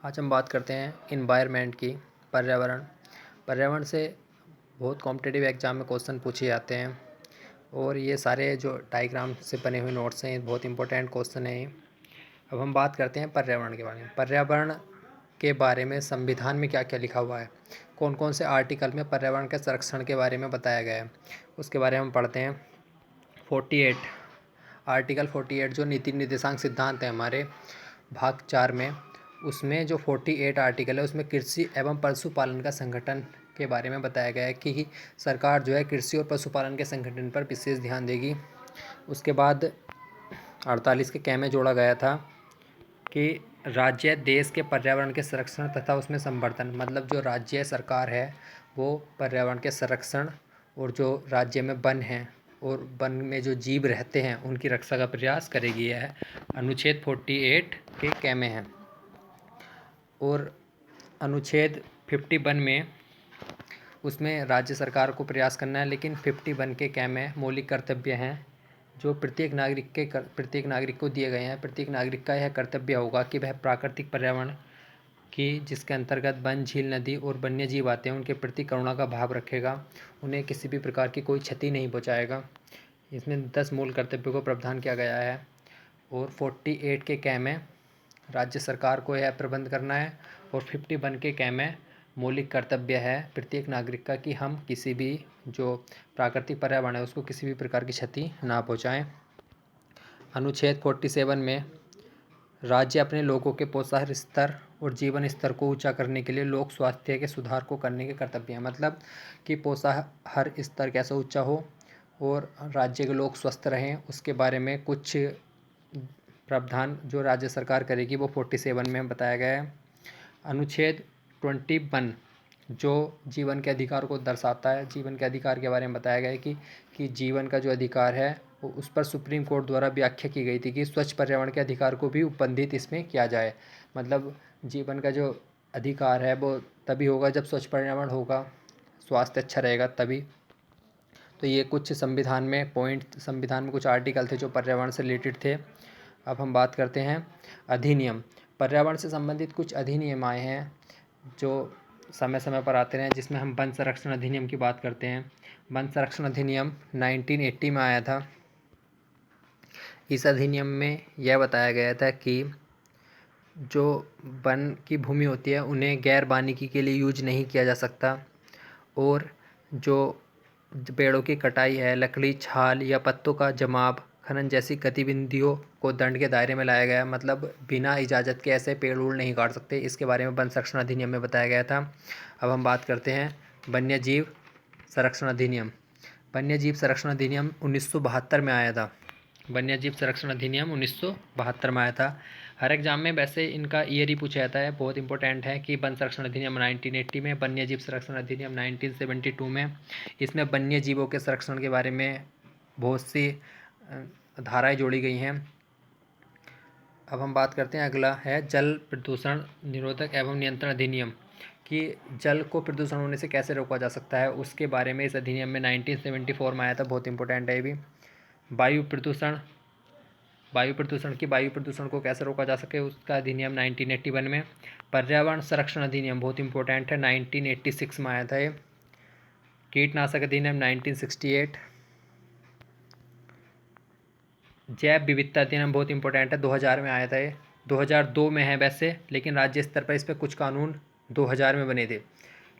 आज हम बात करते हैं इन्वायरमेंट की। पर्यावरण पर्यावरण से बहुत कॉम्पिटिटिव एग्ज़ाम में क्वेश्चन पूछे जाते हैं और ये सारे जो डायग्राम से बने हुए नोट्स हैं, बहुत इंपॉर्टेंट क्वेश्चन हैं। अब हम बात करते हैं पर्यावरण के बारे में। पर्यावरण के बारे में संविधान में क्या क्या लिखा हुआ है, कौन कौन से आर्टिकल में पर्यावरण के संरक्षण के बारे में बताया गया है, उसके बारे में हम पढ़ते हैं। 48 आर्टिकल 48 जो नीति निर्देशांक सिद्धांत है हमारे भाग 4 में, उसमें जो 48 आर्टिकल है उसमें कृषि एवं पशुपालन का संगठन के बारे में बताया गया है कि सरकार जो है कृषि और पशुपालन के संगठन पर विशेष ध्यान देगी। उसके बाद 48 के कै में जोड़ा गया था कि राज्य देश के पर्यावरण के संरक्षण तथा उसमें संवर्धन, मतलब जो राज्य सरकार है वो पर्यावरण के संरक्षण और जो राज्य में वन हैं और वन में जो जीव रहते हैं उनकी रक्षा का प्रयास करेगी। यह अनुच्छेद 48 के कै में है। और अनुच्छेद 51 में उसमें राज्य सरकार को प्रयास करना है, लेकिन 51 के कै में मौलिक कर्तव्य हैं जो प्रत्येक नागरिक को दिए गए हैं। प्रत्येक नागरिक का यह कर्तव्य होगा कि वह प्राकृतिक पर्यावरण की, जिसके अंतर्गत वन, झील, नदी और वन्य जीव आते हैं, उनके प्रति करुणा का भाव रखेगा, उन्हें किसी भी प्रकार की कोई क्षति नहीं पहुंचाएगा। इसमें 10 मूल कर्तव्यों को प्रावधान किया गया है। और 48 के कै में राज्य सरकार को यह प्रबंध करना है और 51 के कै में मौलिक कर्तव्य है प्रत्येक नागरिक का कि हम किसी भी जो प्राकृतिक पर्यावरण है उसको किसी भी प्रकार की क्षति ना पहुंचाएं। अनुच्छेद 47 में राज्य अपने लोगों के पोषण स्तर और जीवन स्तर को ऊंचा करने के लिए लोक स्वास्थ्य के सुधार को करने के कर्तव्य है, मतलब कि पोषण स्तर कैसे ऊंचा हो और राज्य के लोग स्वस्थ रहें, उसके बारे में कुछ प्रावधान जो राज्य सरकार करेगी वो 47 में बताया गया है। अनुच्छेद 21 जो जीवन के अधिकार को दर्शाता है, जीवन के अधिकार के बारे में बताया गया है कि जीवन का जो अधिकार है वो उस पर सुप्रीम कोर्ट द्वारा व्याख्या की गई थी कि स्वच्छ पर्यावरण के अधिकार को भी उपबंधित इसमें किया जाए। मतलब जीवन का जो अधिकार है वो तभी होगा जब स्वच्छ पर्यावरण होगा, स्वास्थ्य अच्छा रहेगा तभी। तो ये कुछ संविधान में कुछ आर्टिकल थे जो पर्यावरण से रिलेटेड थे। अब हम बात करते हैं अधिनियम। पर्यावरण से संबंधित कुछ अधिनियम आए हैं जो समय समय पर आते हैं, जिसमें हम वन संरक्षण अधिनियम की बात करते हैं। वन संरक्षण अधिनियम 1980 में आया था। इस अधिनियम में यह बताया गया था कि जो वन की भूमि होती है उन्हें गैर वानिकी के लिए यूज नहीं किया जा सकता, और जो पेड़ों की कटाई है, लकड़ी, छाल या पत्तों का जमाव, खनन जैसी गतिविधियों को दंड के दायरे में लाया गया, मतलब बिना इजाज़त के ऐसे पेड़ उड़ नहीं काट सकते। इसके बारे में वन संरक्षण अधिनियम में बताया गया था। अब हम बात करते हैं वन्य जीव संरक्षण अधिनियम। वन्य जीव संरक्षण अधिनियम 1972 में आया था। वन्य जीव संरक्षण अधिनियम 1972 में आया था। हर एग्जाम में वैसे इनका ईयर ही पूछा जाता है, बहुत इंपॉर्टेंट है कि वन संरक्षण अधिनियम 1980 में, वन्य जीव संरक्षण अधिनियम 1972 में। इसमें वन्य जीवों के संरक्षण के बारे में बहुत सी धाराएं जोड़ी गई हैं। अब हम बात करते हैं, अगला है जल प्रदूषण निरोधक एवं नियंत्रण अधिनियम, कि जल को प्रदूषण होने से कैसे रोका जा सकता है, उसके बारे में इस अधिनियम में 1974 में आया था। बहुत इंपॉर्टेंट है ये भी। वायु प्रदूषण को कैसे रोका जा सके उसका अधिनियम 1981 में। पर्यावरण संरक्षण अधिनियम बहुत इंपॉर्टेंट है, 1986 में आया था ये। कीटनाशक अधिनियम 1968। जैव विविधता अधिनियम बहुत इंपॉर्टेंट है, 2000 में आया था ये। 2002 में है वैसे, लेकिन राज्य स्तर पर इस पर कुछ कानून 2000 में बने थे,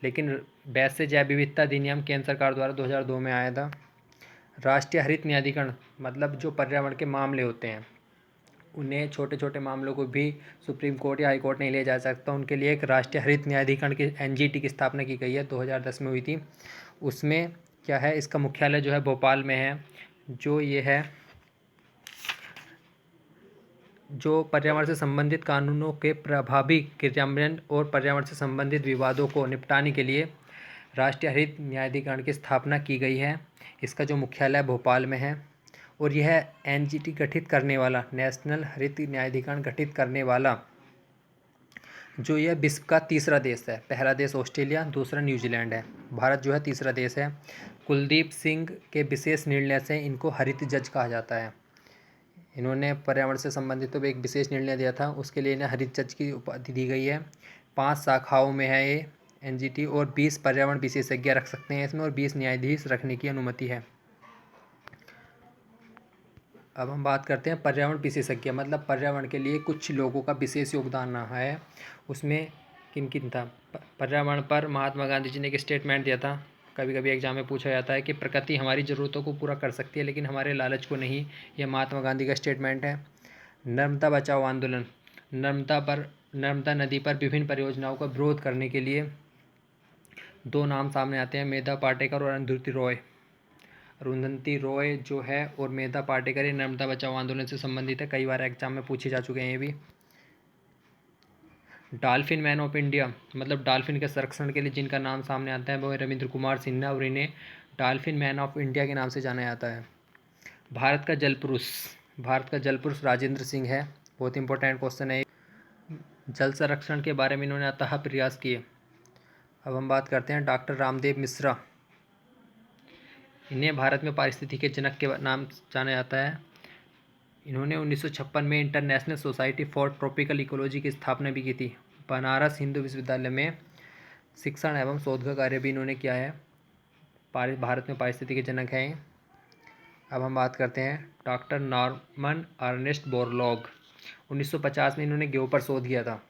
लेकिन वैसे जैव विविधता अधिनियम केंद्र सरकार द्वारा 2002 में आया था। राष्ट्रीय हरित न्यायाधिकरण, मतलब जो पर्यावरण के मामले होते हैं उन्हें, छोटे छोटे मामलों को भी सुप्रीम कोर्ट या हाई कोर्ट नहीं ले जा सकता, उनके लिए एक राष्ट्रीय हरित न्यायाधिकरण की एनजीटी की स्थापना की गई है, 2010 में हुई थी। उसमें क्या है, इसका मुख्यालय जो है भोपाल में है। जो ये है, जो पर्यावरण से संबंधित कानूनों के प्रभावी क्रियान्वयन और पर्यावरण से संबंधित विवादों को निपटाने के लिए राष्ट्रीय हरित न्यायाधिकरण की स्थापना की गई है। इसका जो मुख्यालय भोपाल में है, और यह एनजीटी गठित करने वाला, नेशनल हरित न्यायाधिकरण गठित करने वाला, जो यह विश्व का तीसरा देश है। पहला देश ऑस्ट्रेलिया, दूसरा न्यूजीलैंड है, भारत जो है तीसरा देश है। कुलदीप सिंह के विशेष निर्णय से इनको हरित जज कहा जाता है। इन्होंने पर्यावरण से संबंधित तो एक विशेष निर्णय दिया था, उसके लिए इन्हें हरित जज की उपाधि दी गई है। 5 शाखाओं में है ये एनजीटी, और 20 पर्यावरण विशेषज्ञ रख सकते हैं इसमें, और 20 न्यायाधीश रखने की अनुमति है। अब हम बात करते हैं पर्यावरण विशेषज्ञ, मतलब पर्यावरण के लिए कुछ लोगों का विशेष योगदान रहा है। उसमें किन किन था? पर्यावरण पर महात्मा गांधी जी ने एक स्टेटमेंट दिया था, कभी कभी एग्जाम में पूछा जाता है कि प्रकृति हमारी ज़रूरतों को पूरा कर सकती है लेकिन हमारे लालच को नहीं। यह महात्मा गांधी का स्टेटमेंट है। नर्मदा बचाओ आंदोलन, नर्मदा नदी पर विभिन्न परियोजनाओं का विरोध करने के लिए 2 नाम सामने आते हैं, मेधा पाटेकर और अरुंधति रॉय। अरुंधति रॉय जो है और मेधा पाटेकर, ये नर्मदा बचाओ आंदोलन से संबंधित है, कई बार एग्जाम में पूछे जा चुके हैं ये भी। डॉल्फिन मैन ऑफ इंडिया, मतलब डॉल्फिन के संरक्षण के लिए जिनका नाम सामने आता है वो है रविंद्र कुमार सिन्हा, और इन्हें डॉल्फिन मैन ऑफ इंडिया के नाम से जाना जाता है। भारत का जल पुरुष राजेंद्र सिंह है, बहुत इंपॉर्टेंट क्वेश्चन है। जल संरक्षण के बारे में इन्होंने अथाह प्रयास किए। अब हम बात करते हैं डॉक्टर रामदेव मिश्रा, इन्हें भारत में पारिस्थितिकी के जनक के नाम जाना जाता है। इन्होंने 1956 में international society for tropical ecology की स्थापना भी की थी। बनारस हिंदू विश्वविद्यालय में शिक्षण एवं शोध का कार्य भी इन्होंने किया है। भारत में पारिस्थितिकी के जनक हैं। अब हम बात करते हैं डॉक्टर नॉर्मन अर्नेस्ट बोरलॉग, 1950 में इन्होंने गेहूं पर शोध किया था।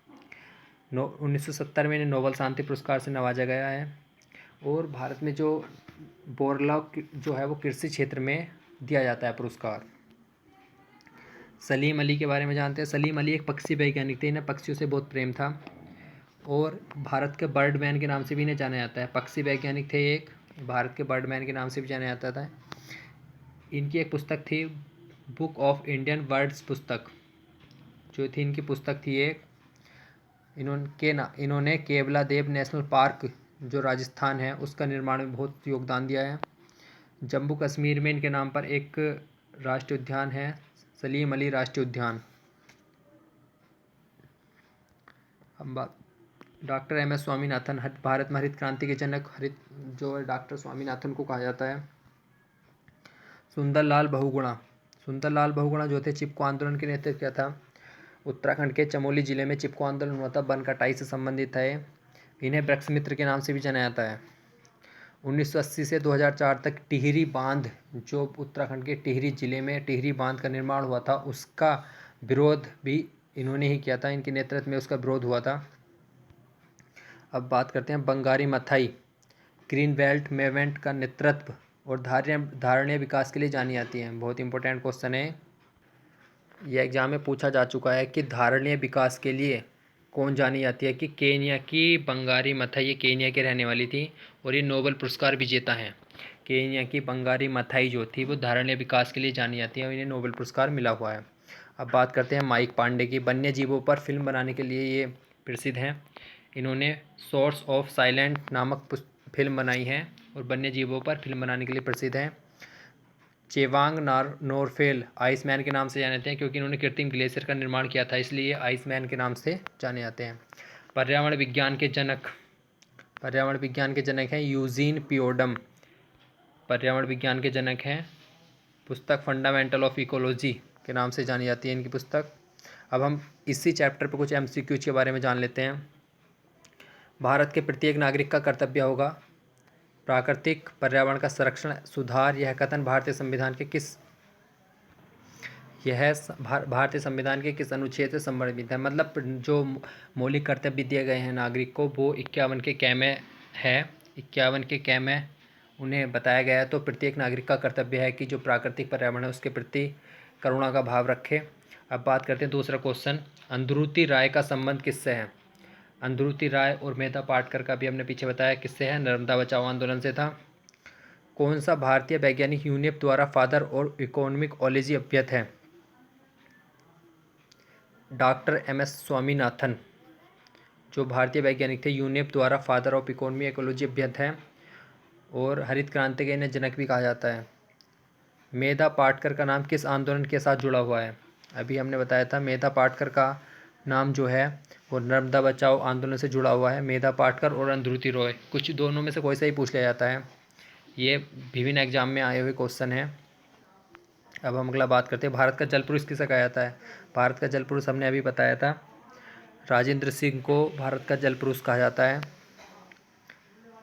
1970 में इन्हें नोबेल शांति पुरस्कार से नवाजा गया है। और भारत में जो बोरलॉग जो है वो कृषि क्षेत्र में दिया जाता है पुरस्कार। सलीम अली के बारे में जानते हैं। सलीम अली एक पक्षी वैज्ञानिक थे, इन्हें पक्षियों से बहुत प्रेम था और भारत के बर्ड मैन के नाम से भी इन्हें जाना जाता है। पक्षी वैज्ञानिक थे एक, भारत के बर्ड मैन के नाम से भी जाना जाता था। इनकी एक पुस्तक थी बुक ऑफ इंडियन बर्ड्स, पुस्तक जो थी इनकी पुस्तक थी एक। इन्होंने केवला देव नेशनल पार्क जो राजस्थान है उसका निर्माण में बहुत योगदान दिया है। जम्मू कश्मीर में इनके नाम पर एक राष्ट्रीय उद्यान है, सलीम अली राष्ट्रीय उद्यान। हम बात doctor M S Swaminathan, Bharat में हरित क्रांति के जनक जो डॉक्टर स्वामीनाथन को कहा जाता है। सुंदरलाल बहुगुणा जो थे चिपको आंदोलन के नेतृत्व किया था। उत्तराखंड के चमोली जिले में चिपको आंदोलन हुआ था, वन कटाई से संबंधित है। इन्हें वृक्ष मित्र के नाम से भी जाना जाता है। 1980 से 2004 तक टिहरी बांध, जो उत्तराखंड के टिहरी जिले में टिहरी बांध का निर्माण हुआ था, उसका विरोध भी इन्होंने ही किया था, इनके नेतृत्व में उसका विरोध हुआ था। अब बात करते हैं Bangari Mathai, green belt movement का नेतृत्व और धारणीय विकास के लिए जानी जाती हैं। बहुत इंपॉर्टेंट क्वेश्चन है, यह एग्जाम में पूछा जा चुका है कि धारणीय विकास के लिए कौन जानी जाती है, कि केन्या की बंगारी मथाई, ये केन्या के रहने वाली थी और ये नोबेल पुरस्कार विजेता हैं। केन्या की बंगारी मथाई जो थी वो धारणीय विकास के लिए जानी जाती है और इन्हें नोबेल पुरस्कार मिला हुआ है। अब बात करते हैं माइक पांडे की, वन्य जीवों पर फिल्म बनाने के लिए ये प्रसिद्ध हैं। इन्होंने सोर्स ऑफ साइलेंट नामक फिल्म बनाई है और वन्य जीवों पर फिल्म बनाने के लिए प्रसिद्ध हैं। चेवांग नोरफेल आइसमैन के नाम से जाने जाते हैं क्योंकि इन्होंने कृत्रिम ग्लेशियर का निर्माण किया था, इसलिए आइसमैन के नाम से जाने जाते हैं। पर्यावरण विज्ञान के जनक हैं यूजीन पियोडम, पर्यावरण विज्ञान के जनक हैं। पुस्तक फंडामेंटल ऑफ इकोलॉजी के नाम से जानी जाती है इनकी पुस्तक। अब हम इसी चैप्टर पर कुछ MCQ के बारे में जान लेते हैं। भारत के प्रत्येक नागरिक का कर्तव्य होगा प्राकृतिक पर्यावरण का संरक्षण सुधार। यह कथन भारतीय संविधान के किस अनुच्छेद से संबंधित है? मतलब जो मौलिक कर्तव्य दिए गए हैं नागरिक को वो 51 के कै में है, 51 के कै में उन्हें बताया गया है। तो प्रत्येक नागरिक का कर्तव्य है कि जो प्राकृतिक पर्यावरण है उसके प्रति करुणा का भाव रखे। अब बात करते हैं दूसरा क्वेश्चन, अंधरुति राय का संबंध किससे है? अंधरुति राय और मेधा पाटकर का भी हमने पीछे बताया किससे है, नर्मदा बचाओ आंदोलन से था। कौन सा भारतीय वैज्ञानिक यूनेप द्वारा फादर और इकोनॉमिकलॉजी अभ्यत है? डॉक्टर MS स्वामीनाथन जो भारतीय वैज्ञानिक थे, यूनेप द्वारा फादर ऑफ इकोनॉमिकलॉजी अभ्यत हैं और हरित क्रांति के इन्हें जनक भी कहा जाता है। मेधा पाटकर का नाम किस आंदोलन के साथ जुड़ा हुआ है? अभी हमने बताया था मेधा पाटकर का नाम जो है वो नर्मदा बचाओ आंदोलन से जुड़ा हुआ है। मेधा पाटकर और अंधरुति रॉय, कुछ दोनों में से कोई सा ही पूछ लिया जाता है। ये विभिन्न एग्जाम में आए हुए क्वेश्चन हैं। अब हम अगला बात करते हैं, भारत का जल पुरुष किसे कहा जाता है। भारत का जल पुरुष हमने अभी बताया था, राजेंद्र सिंह को भारत का जल पुरुष कहा जाता है।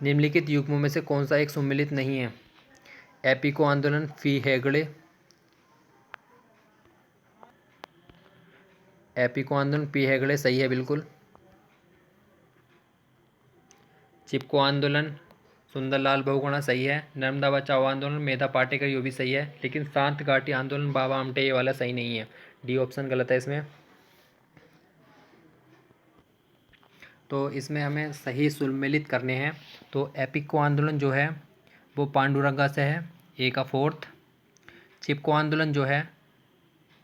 निम्नलिखित युग्मों में से कौन सा एक सम्मिलित नहीं है। एपिको आंदोलन, फी हेगड़े, एपिको आंदोलन, पी हेगड़े सही है बिल्कुल। चिपको आंदोलन, सुंदरलाल बहुगुणा सही है। नर्मदा बचाओ आंदोलन, मेधा पाटेकर, ये भी सही है। लेकिन शांत घाटी आंदोलन, बाबा आमटे, ये वाला सही नहीं है, डी ऑप्शन गलत है इसमें। तो इसमें हमें सही सम्मिलित करने हैं। तो एपिको आंदोलन जो है वो पांडुरंगा से है, ए का 4th। चिपको आंदोलन जो है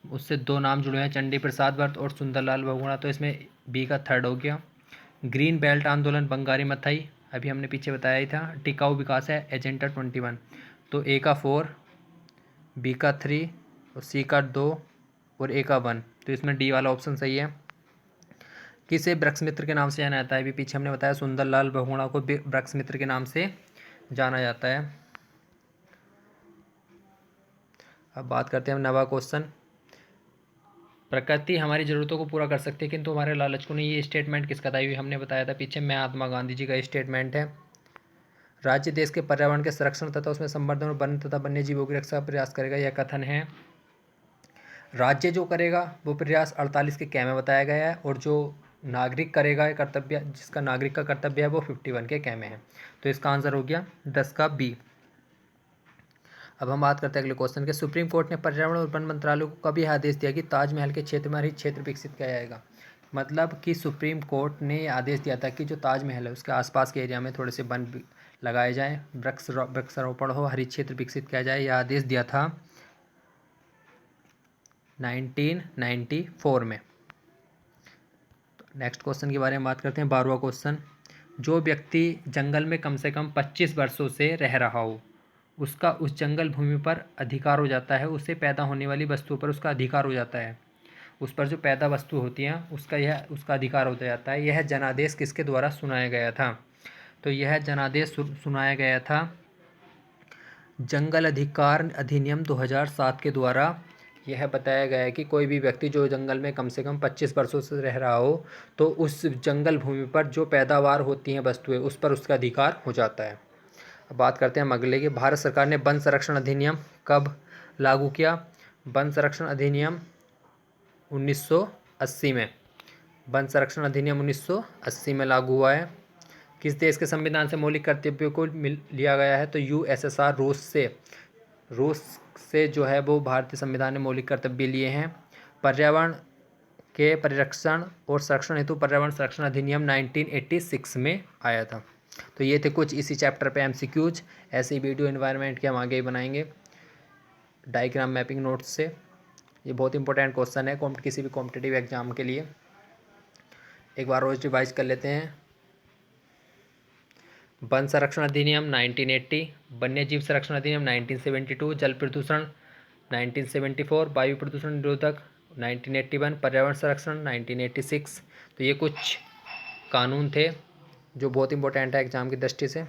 उससे 2 नाम जुड़े हैं, चंडी प्रसाद वर्त और सुंदरलाल बहुगुणा, तो इसमें बी का 3rd हो गया। ग्रीन बेल्ट आंदोलन, बंगारी मथाई, अभी हमने पीछे बताया ही था। टिकाऊ विकास है, एजेंडा 21, तो ए का 4, बी का 3 और सी का 2 और ए का 1, तो इसमें डी वाला ऑप्शन सही है। किसे वृक्ष मित्र के नाम से जाना जाता है, अभी पीछे हमने बताया सुंदरलाल बहुगुणा को वृक्ष मित्र के नाम से जाना जाता है। अब बात करते हैं हम नवा क्वेश्चन। प्रकृति हमारी ज़रूरतों को पूरा कर सकती है किंतु हमारे लालच को नहीं, ये स्टेटमेंट किसका था, ये हमने बताया था पीछे, महात्मा गांधी जी का स्टेटमेंट है। राज्य देश के पर्यावरण के संरक्षण तथा उसमें संवर्धन और वन तथा वन्य जीवों की रक्षा का प्रयास करेगा, यह कथन है। राज्य जो करेगा वो प्रयास 48 के कै में बताया गया है, और जो नागरिक करेगा ये कर्तव्य, जिसका नागरिक का कर्तव्य है, वो 51 के कै में है। तो इसका आंसर हो गया 10 का बी। अब हम बात करते हैं अगले क्वेश्चन के। सुप्रीम कोर्ट ने पर्यावरण और वन मंत्रालय को कभी आदेश दिया कि ताजमहल के क्षेत्र में हरित क्षेत्र विकसित किया जाएगा। मतलब कि सुप्रीम कोर्ट ने आदेश दिया था कि जो ताजमहल है उसके आसपास के एरिया में थोड़े से वन लगाए जाएं, वृक्षारोपण हो, हरित क्षेत्र विकसित किया जाए, यह आदेश दिया था 1994 में। नेक्स्ट क्वेश्चन के बारे में बात करते हैं, 12वां क्वेश्चन। जो व्यक्ति जंगल में कम से कम 25 वर्षों से रह रहा हो उसका उस जंगल भूमि पर अधिकार हो जाता है, उससे पैदा होने वाली वस्तुओं पर उसका अधिकार हो जाता है, उस पर जो पैदा वस्तु होती हैं उसका अधिकार हो जाता है। यह जनादेश किसके द्वारा सुनाया गया था। तो यह जनादेश सुनाया गया था जंगल अधिकार अधिनियम 2007 के द्वारा। यह बताया गया है कि कोई भी व्यक्ति जो जंगल में कम से कम 25 वर्षों से रह रहा हो तो उस जंगल भूमि पर जो पैदावार होती हैं वस्तुएं उस पर उसका अधिकार हो जाता है। अब बात करते हैं हम अगले की। भारत सरकार ने वन संरक्षण अधिनियम कब लागू किया। वन संरक्षण अधिनियम 1980 में, वन संरक्षण अधिनियम 1980 में लागू हुआ है। किस देश के संविधान से मौलिक कर्तव्यों को लिया गया है। तो यूएसएसआर रूस से जो है वो भारतीय संविधान ने मौलिक कर्तव्य लिए हैं। पर्यावरण के परिरक्षण और संरक्षण हेतु पर्यावरण संरक्षण अधिनियम 1986 में आया था। तो ये थे कुछ इसी चैप्टर पे एमसीक्यूज। ऐसे ही वीडियो एनवायरनमेंट के हम आगे ही बनाएंगे डायग्राम मैपिंग नोट्स से। ये बहुत इंपॉर्टेंट क्वेश्चन है किसी भी कॉम्पिटिटिव एग्जाम के लिए। एक बार रोज रिवाइज कर लेते हैं। वन संरक्षण अधिनियम 1980, वन्य जीव संरक्षण अधिनियम 1972, जल प्रदूषण 1974, वायु प्रदूषण निरोधक 1981, पर्यावरण संरक्षण 1986। तो ये कुछ कानून थे जो बहुत इंपॉर्टेंट है एग्जाम की दृष्टि से।